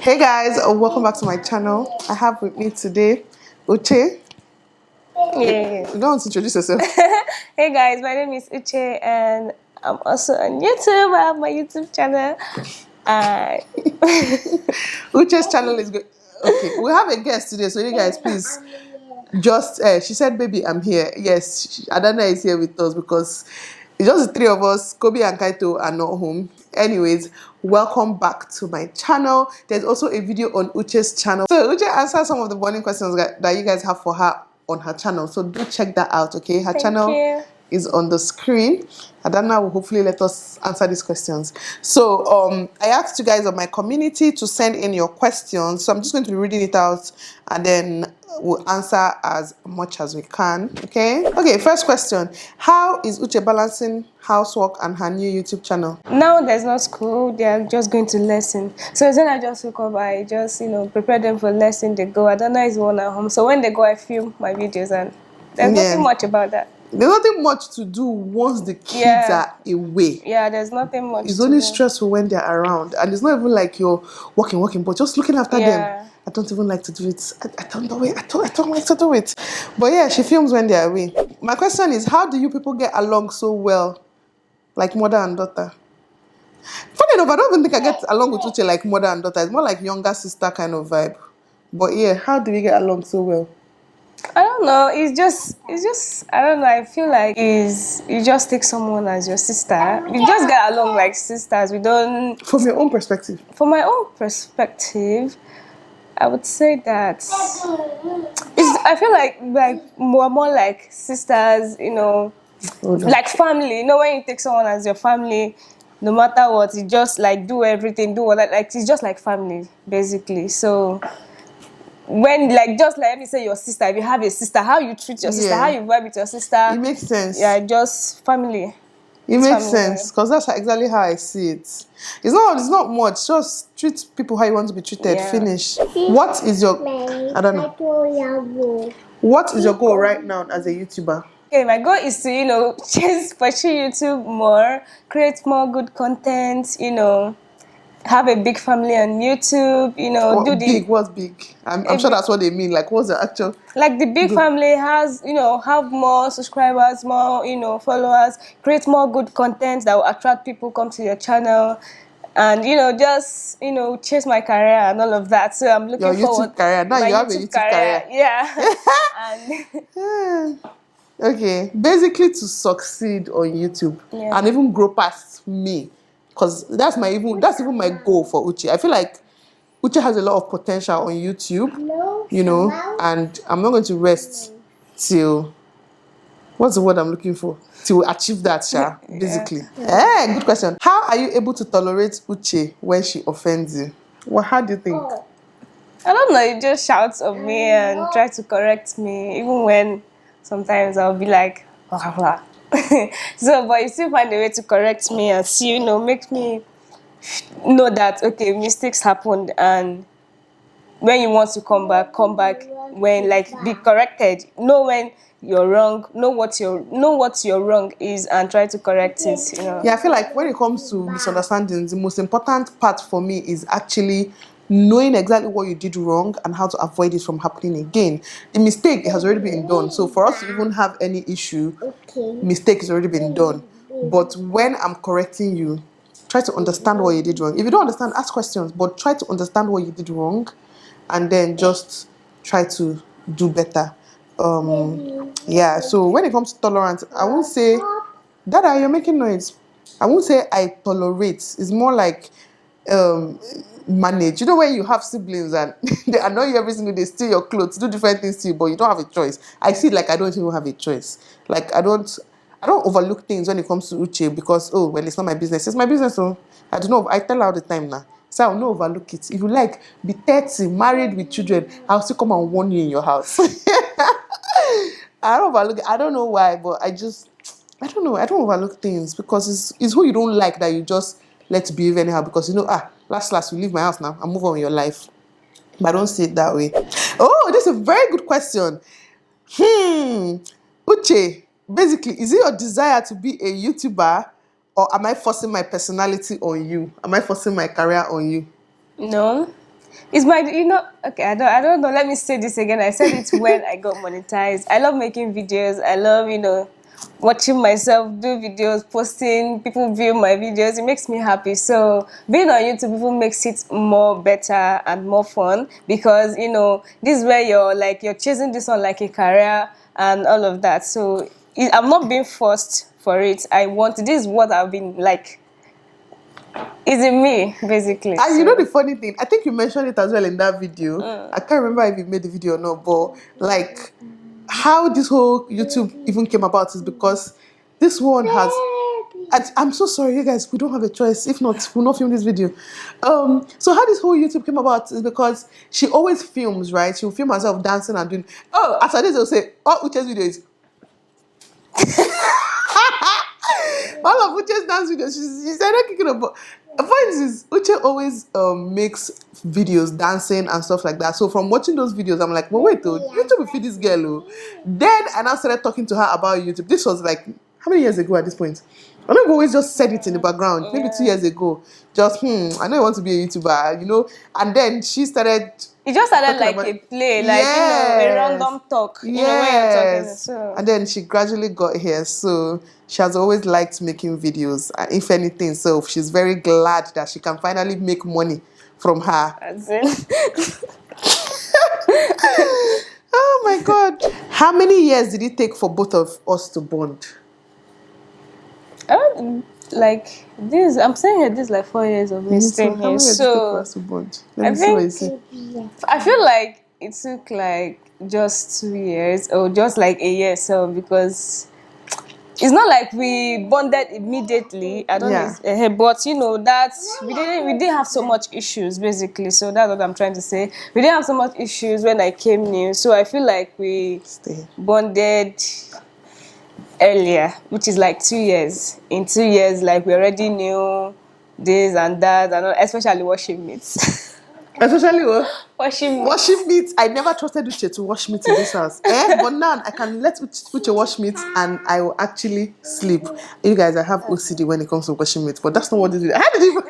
Hey guys, welcome back to my channel. I have with me today Uche. Yeah. You don't want to introduce yourself? Hey guys, my name is Uche and I'm also on YouTube. I have my YouTube channel. Uh, Uche's channel is good. Okay, we have a guest today, so you guys please just. She said, "Baby, I'm here." Yes, Adana is here with us because it's just the three of us. Kobe and Kaito are not home. Anyways, welcome back to my channel. There's also a video on Uche's channel. So Uche answered some of the burning questions that you guys have for her on her channel. So do check that out, okay? Her Thank channel you. is on the screen. Adana will hopefully let us answer these questions. So I asked you guys of my community to send in your questions. So I'm just going to be reading it out and then we'll answer as much as we can. Okay, first question. How is Uche balancing housework and her new YouTube channel? Now there's no school, they are just going to lesson. So then I just wake up, I just, prepare them for lesson, they go. I don't know, is one at home. So when they go, I film my videos and there's nothing Yeah. much about that. There's nothing much to do once the kids Yeah. are away. Yeah, there's nothing much It's to only do. stressful when they're around. And it's not even like you're working, but just looking after them. Yeah. I don't even like to do it. I don't know it. I don't like to do it. But yeah, she films when they're away. My question is, how do you people get along so well? Like mother and daughter? Funny enough, I don't even think I get along with Uche like mother and daughter. It's more like younger sister kind of vibe. But yeah, how do we get along so well? I don't know. It's just. I don't know. I feel like you just take someone as your sister. We just get along like sisters. We don't. From your own perspective. From my own perspective, I would say that I feel like we're more like sisters. Like family. When you take someone as your family, no matter what, you just like do everything, do all that. Like it's just like family, basically. So. When just let me say your sister, if you have a sister, how you treat your sister, how you vibe with your sister, it makes sense. Yeah, just family. It makes sense because that's exactly how I see it. It's not much. Just treat people how you want to be treated. Yeah. Finish. What is your I don't know. What is your goal right now as a YouTuber? Okay, my goal is to pursue YouTube more, create more good content, have a big family on YouTube, What's big? I'm sure that's what they mean. Like, what's the actual? Like the big family has, have more subscribers, more, followers, create more good content that will attract people, come to your channel, and just chase my career and all of that. So I'm looking forward. YouTube career. Now you have a YouTube career. Yeah. And okay, basically to succeed on YouTube and even grow past me, because that's even my goal for Uche. I feel like Uche has a lot of potential on YouTube, and I'm not going to rest till what's the word I'm looking for? Till achieve that, Sha, basically. Good question. How are you able to tolerate Uche when she offends you? Well, how do you think? I don't know, it just shouts at me and try to correct me, even when sometimes I'll be like, blah, blah. So, but you still find a way to correct me and see, make me know that, okay, mistakes happened, and when you want to come back, when be corrected, know when you're wrong, know what your wrong is and try to correct it. Yeah, I feel like when it comes to misunderstandings, the most important part for me is actually knowing exactly what you did wrong and how to avoid it from happening again. The mistake has already been done, so for us to even have any issue, mistake has already been done. But when I'm correcting you, try to understand what you did wrong. If you don't understand, ask questions, but try to understand what you did wrong and then just try to do better. So when it comes to tolerance, I won't say, Dada, you're making noise. I won't say I tolerate. It's more like manage. When you have siblings and they annoy you every single day, steal your clothes, do different things to you, but you don't have a choice. I see it like I don't even have a choice. Like I don't overlook things when it comes to Uche because it's not my business. It's my business. So I don't know. I tell her all the time now. So I'll not overlook it. If you like, be 30, married with children, I'll still come and warn you in your house. I don't overlook it. I don't know why, but I don't know. I don't overlook things because it's who you don't like that you just let behave anyhow because last you leave my house now and move on with your life. But I don't see it that way. Oh, this is a very good question. Uche, basically, is it your desire to be a YouTuber or am I forcing my personality on you? Am I forcing my career on you? No. It's my, okay, I don't know. Let me say this again. I said it when I got monetized. I love making videos. I love, watching myself do videos, posting, people view my videos. It makes me happy. So being on YouTube even makes it more better and more fun because, this is where you're chasing this one like a career and all of that. So I'm not being forced for it. This is what I've been like, is in me, basically. And you So know the funny thing, I think you mentioned it as well in that video. I can't remember if you made the video or not, but like how this whole YouTube even came about is because this one has. I'm so sorry, you guys. We don't have a choice. If not, we'll not film this video. So how this whole YouTube came about is because she always films, right? She'll film herself dancing and doing. Oh, after this, they'll say, "Oh, Uche's video is." All of Uche's dance videos, she started kicking up. But the point is, Uche always makes videos dancing and stuff like that. So from watching those videos, I'm like, well, wait, though, YouTube will feed this girl. Oh. Then I now started talking to her about YouTube. This was like, how many years ago at this point? I know I've always just said it in the background, maybe 2 years ago. Just, I know I want to be a YouTuber, And then she started. it just started talking like about- a play, like, a Yes. random talk, when you're talking. Yes. So And then she gradually got here. So she has always liked making videos, if anything. So she's very glad that she can finally make money from her. as in, Oh my God. How many years did it take for both of us to bond? I don't like this. I'm saying here, this is like 4 years of me So staying how here. many years did it take for So us to bond? Let I me see what you think say. I feel like it took like just 2 years or just like a year. So because it's not like we bonded immediately. I don't Yeah. know, but that we didn't have so much issues basically. So that's what I'm trying to say. We didn't have so much issues when I came new. So I feel like we Stay. bonded earlier, which is like 2 years. In 2 years, like we already knew this and that, and all, especially washing meats. Especially what? washing meats. Washing meat. I never trusted Uche to wash meat in this house. But now I can let Uche wash meat and I will actually sleep. You guys, I have OCD when it comes to washing meat, but that's not what this is. How did you even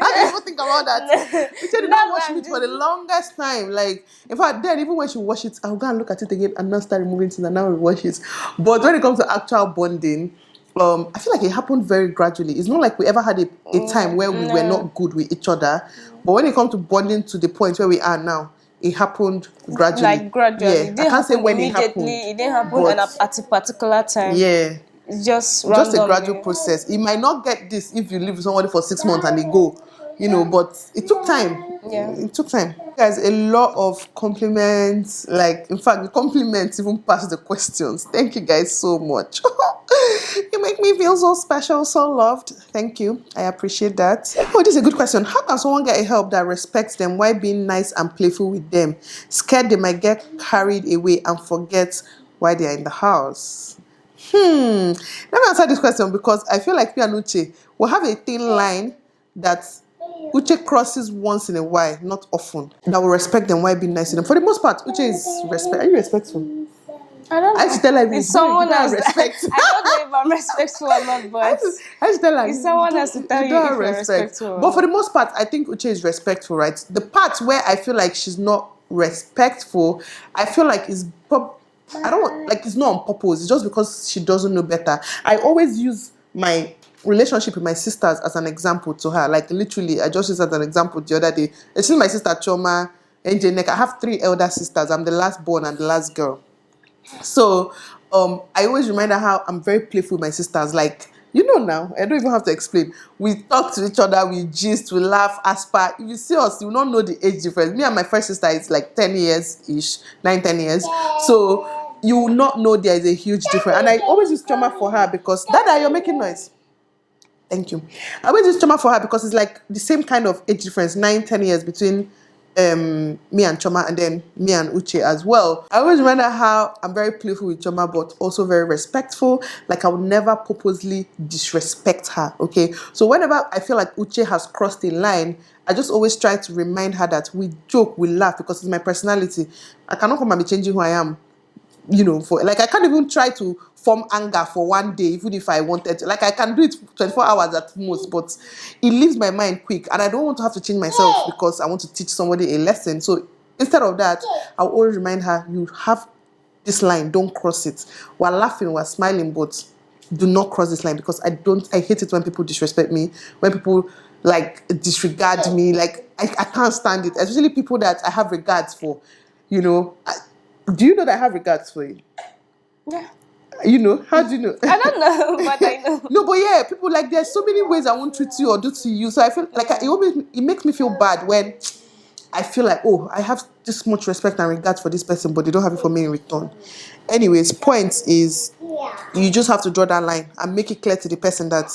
think about that? Uche did not wash meat for the longest time. Like, in fact, then even when she wash it, I'll go and look at it again and now start removing things and now we wash it. But when it comes to actual bonding, I feel like it happened very gradually. It's not like we ever had a time where we were not good with each other. But when it comes to bonding to the point where we are now, it happened gradually. Like gradually. Yeah, It I didn't can't say happen when it immediately. happened. It didn't happen but at a particular time. yeah, It's just just a randomly. gradual process. You might not get this if you live with somebody for 6 months and they go, but it took time. Yeah. It took time. Guys, a lot of compliments. Like, in fact, the compliments even pass the questions. Thank you guys so much. You make me feel so special, so loved. Thank you. I appreciate that. Oh, this is a good question. How can someone get a help that respects them while being nice and playful with them? Scared they might get carried away and forget why they are in the house. Let me answer this question because I feel like me and Uche will have a thin line that Uche crosses once in a while, not often. That will respect them while being nice to them. For the most part, Uche is respect. Are you respectful? I don't know. I just tell her It's someone else. respect. I don't know if I'm respectful or not, but I just tell her it's someone else to tell you don't if have you're respectful. But for the most part, I think Uche is respectful, right? The part where I feel like she's not respectful, I feel like I don't want, like, it's not on purpose. It's just because she doesn't know better. I always use my relationship with my sisters as an example to her. Like, literally, I just used as an example the other day. It's my sister Choma and Janek. I have 3 elder sisters. I'm the last born and the last girl. So I always remind her how I'm very playful with my sisters. Like, now, I don't even have to explain. We talk to each other, we gist, we laugh, aspire. If you see us, you will not know the age difference. Me and my first sister is like 10 years-ish, 9-10 years. So you will not know there is a huge difference. And I always use trauma for her because, Dada, you're making noise. Thank you. I always use trauma for her because it's like the same kind of age difference, 9-10 years between me and Choma, and then me and Uche as well. I always remember how I'm very playful with Choma, but also very respectful. Like, I would never purposely disrespect her, okay? So whenever I feel like Uche has crossed a line, I just always try to remind her that we joke, we laugh, because it's my personality. I cannot come and be changing who I am for like I can't even try to form anger for one day, even if I wanted to. Like I can do it 24 hours at most, but it leaves my mind quick, and I don't want to have to change myself because I want to teach somebody a lesson. So instead of that, I'll always remind her, you have this line, don't cross it. We're laughing, we're smiling, but do not cross this line, because I hate it when people disrespect me, when people like disregard me. Like I can't stand it, especially people that I have regards for. Do you know that I have regards for you? Yeah. How do you know? I don't know, but I know. No, but yeah, people, like, there's so many ways I won't treat you or do to you. So I feel like it makes me feel bad when I feel like, oh, I have this much respect and regard for this person, but they don't have it for me in return. Anyways, point is, you just have to draw that line and make it clear to the person that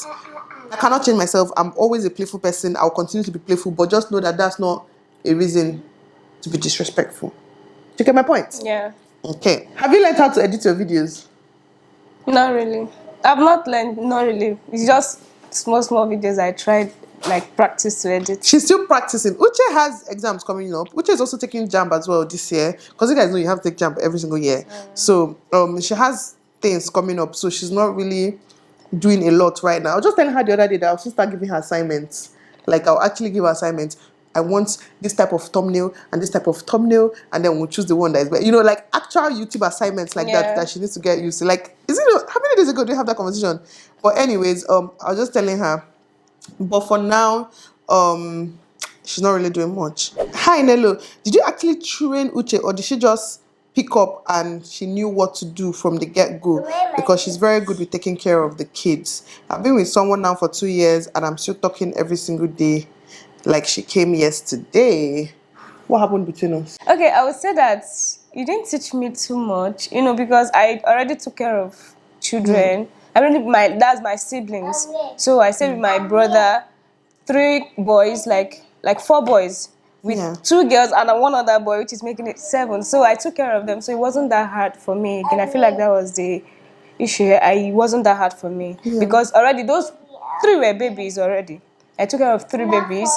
I cannot change myself. I'm always a playful person. I'll continue to be playful, but just know that that's not a reason to be disrespectful. Do you get my point? Yeah. Okay. Have you learned how to edit your videos? Not really. I've not learned. Not really. It's just small videos I tried, like practice to edit. She's still practicing. Uche has exams coming up. Uche is also taking JAMB as well this year, because you guys know you have to take JAMB every single year. So she has things coming up. So she's not really doing a lot right now. I was just telling her the other day that I'll still start giving her assignments. Like, I'll actually give her assignments. I want this type of thumbnail and this type of thumbnail, and then we'll choose the one that is better. Like actual YouTube assignments like that she needs to get used to. Like, how many days ago did we have that conversation? But anyways, I was just telling her. But for now, she's not really doing much. Hi, Nelo. Did you actually train Uche, or did she just pick up and she knew what to do from the get-go? Because she's very good with taking care of the kids. I've been with someone now for 2 years, and I'm still talking every single day like she came yesterday. What happened between us? Okay, I would say that you didn't teach me too much, because I already took care of children. I mean, that's my siblings. So I stayed with my brother, 3 boys, like 4 boys, with 2 girls and one other boy, which is making it 7. So I took care of them. So it wasn't that hard for me. Again, I feel like that was the issue. It wasn't that hard for me because already those 3 were babies already. I took care of 3 babies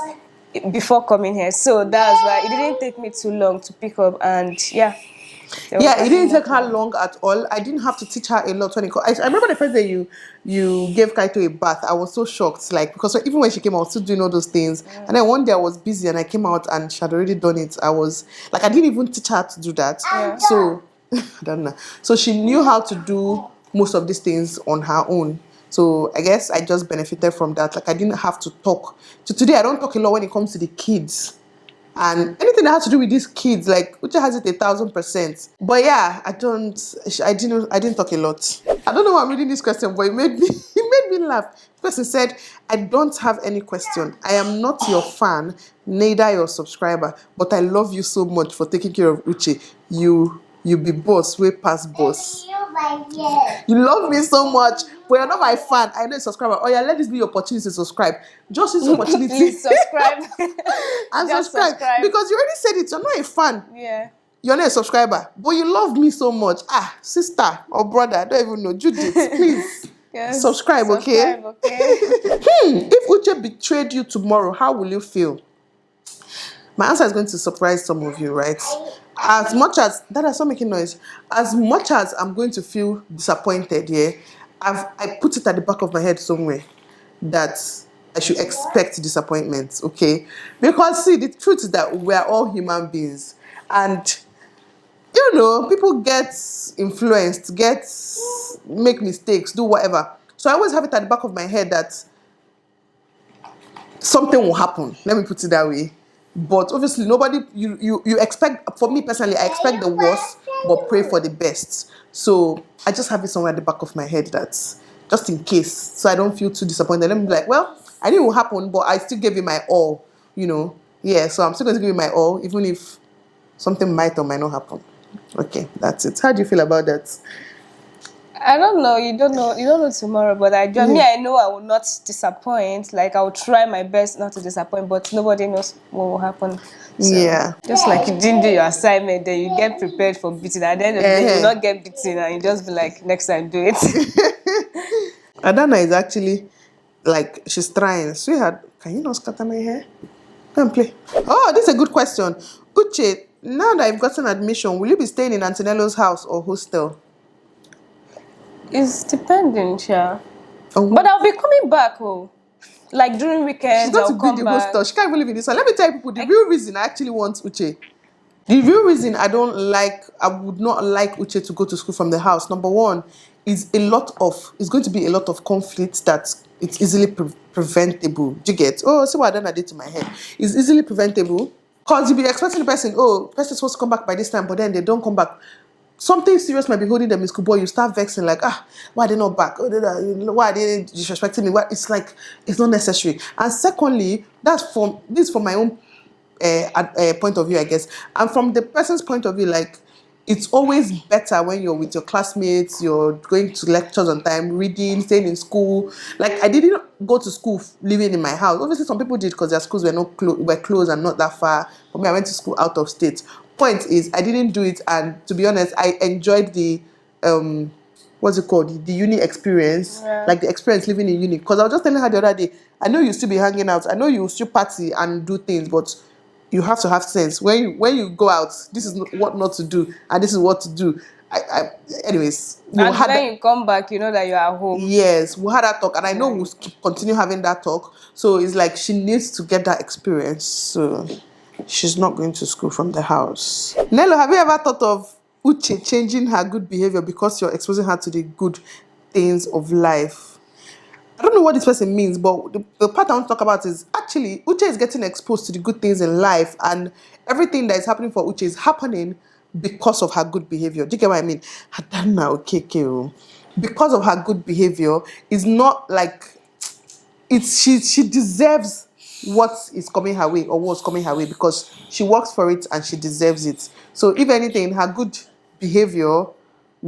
before coming here. So that's why it didn't take me too long to pick up, and it didn't take her long at all. I didn't have to teach her a lot when it I remember the first day you gave Kaito a bath. I was so shocked, like, because even when she came, I was still doing all those things. And then one day I was busy and I came out and she had already done it. I was like, I didn't even teach her to do that. So I don't know. So she knew how to do most of these things on her own. So I guess I just benefited from that. Like, I didn't have to talk. So today I don't talk a lot when it comes to the kids. And anything that has to do with these kids, like, Uche has it 1,000%. But yeah, I didn't talk a lot. I don't know why I'm reading this question, but it made me laugh. The person said, I don't have any question. I am not your fan, neither your subscriber, but I love you so much for taking care of Uche. You be boss, way past boss. You love me so much, but you're not my fan. I know a subscriber. Oh yeah, let this be your opportunity to subscribe. Just use the opportunity. Please subscribe. And subscribe. Because you already said it. You're not a fan. Yeah. You're not a subscriber, but you love me so much. Sister or brother, I don't even know. Judith, please. Yes. Subscribe, okay? If Uche betrayed you tomorrow, how will you feel? My answer is going to surprise some of you, right? As much as that, stop making noise. As much as I'm going to feel disappointed, I put it at the back of my head somewhere that I should expect disappointment, okay? Because see, the truth is that we're all human beings, and people get influenced, make mistakes, do whatever. So I always have it at the back of my head that something will happen. Let me put it that way. But obviously, nobody, you expect, for me personally, I expect the worst, but pray for the best. So I just have it somewhere at the back of my head that, just in case, so I don't feel too disappointed. Let me be like, well, I knew it would happen, but I still gave it my all, so I'm still going to give it my all, even if something might or might not happen. Okay, that's it. How do you feel about that? I don't know. You don't know tomorrow, but I know I will not disappoint. Like, I will try my best not to disappoint, but nobody knows what will happen. So, just like you didn't do your assignment, then you get prepared for beating. At the end of the day, you will not get beaten, and you just be like, next time, do it. Adana is actually, like, she's trying. Sweetheart, can you not scatter my hair? Come and play. Oh, this is a good question. Uche, Now that you've gotten admission, will you be staying in Auntie Nelo's house or hostel? It's depending, yeah. Oh. But I'll be coming back, oh. Like during She's weekends, going I'll to be come the back. hostel. She can't even live in this one. Let me tell you people the real reason I actually want Uche. The real reason I would not like Uche to go to school from the house. Number one, is it's going to be a lot of conflict that it's easily preventable. Do you get? Oh, see what I did to my head. It's easily preventable. Because you'll be expecting the person's supposed to come back by this time, but then they don't come back. Something serious might be holding them in school, but you start vexing like, why are they not back? Why are they disrespecting me? It's like, it's not necessary. And secondly, this is from my own point of view, I guess. And from the person's point of view, like, it's always better when you're with your classmates, you're going to lectures on time, reading, staying in school. Like, I didn't go to school living in my house. Obviously, some people did because their schools were not were close and not that far. For me, I went to school out of state. Point is, I didn't do it, and to be honest, I enjoyed the what's it called, the uni experience, like the experience living in uni. Because I was just telling her the other day, I know you still be hanging out, I know you still party and do things, but you have to have sense when you go out. This is what not to do, and this is what to do. Anyways, And when you come back, you know that you are home. yes, we had that talk, and I know we'll continue having that talk. So it's like she needs to get that experience. So she's not going to school from the house. Nelo, have you ever thought of Uche changing her good behavior because you're exposing her to the good things of life? I don't know what this person means, but the part I want to talk about is actually Uche is getting exposed to the good things in life, and everything that is happening for Uche is happening because of her good behavior. Do you get what I mean? Okay. Because of her good behavior, it's not like she deserves what is coming her way or what's coming her way because she works for it and she deserves it. So if anything, her good behavior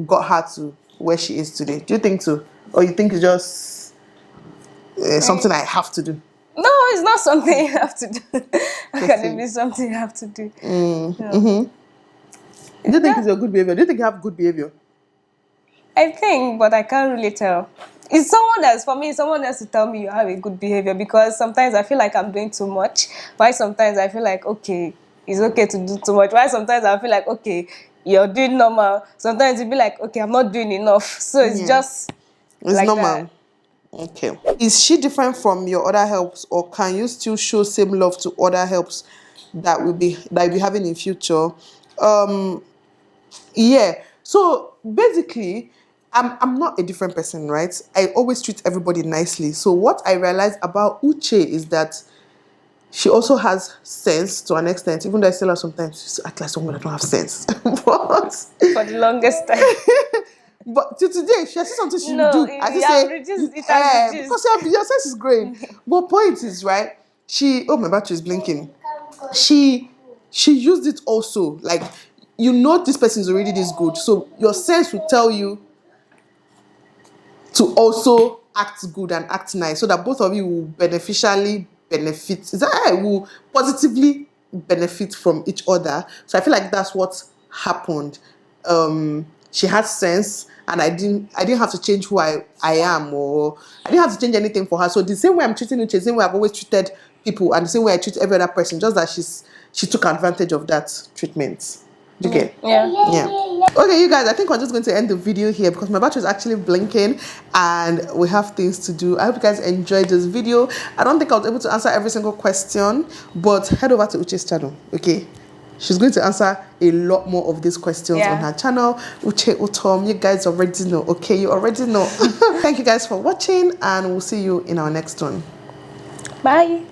got her to where she is today. Do you think so? Or you think it's just something I have to do? No, it's not something you have to do. How can it be something you have to do? No. Do you think it's your good behavior? Do you think you have good behavior? I think, but I can't really tell. It's someone else. For me, it's someone else to tell me you have a good behavior, because sometimes I feel like I'm doing too much. Why sometimes I feel like, okay, it's okay to do too much. Why sometimes I feel like, okay, you're doing normal. Sometimes you'll be like, okay, I'm not doing enough. So it's just It's like normal. that. Okay. Is she different from your other helps, or can you still show same love to other helps that you'll be having in future? Yeah. So basically, I'm not a different person, right? I always treat everybody nicely. So what I realized about Uche is that she also has sense to an extent, even though I tell her sometimes she act like someone that don't have sense. But For the longest time. But till today, she has said something she will No, do. I it just has say, reduced. It has reduced. because your sense is growing. But point is, right? My battery is blinking. She used it also. Like, you know, this person is already this good. So your sense will tell you to also act good and act nice, so that both of you will beneficially benefit. Is that will positively benefit from each other. So I feel like that's what happened. She had sense, and I didn't have to change who I am, or I didn't have to change anything for her. So the same way I'm treating Uche, the same way I've always treated people, and the same way I treat every other person, just that she took advantage of that treatment. Do you get? Yeah. Okay, you guys, I think we're just going to end the video here because my battery is actually blinking and we have things to do. I hope you guys enjoyed this video. I don't think I was able to answer every single question, but head over to Uche's channel, okay? She's going to answer a lot more of these questions on her channel. Uche Utom, you guys already know, okay? You already know. Thank you guys for watching, and we'll see you in our next one. Bye.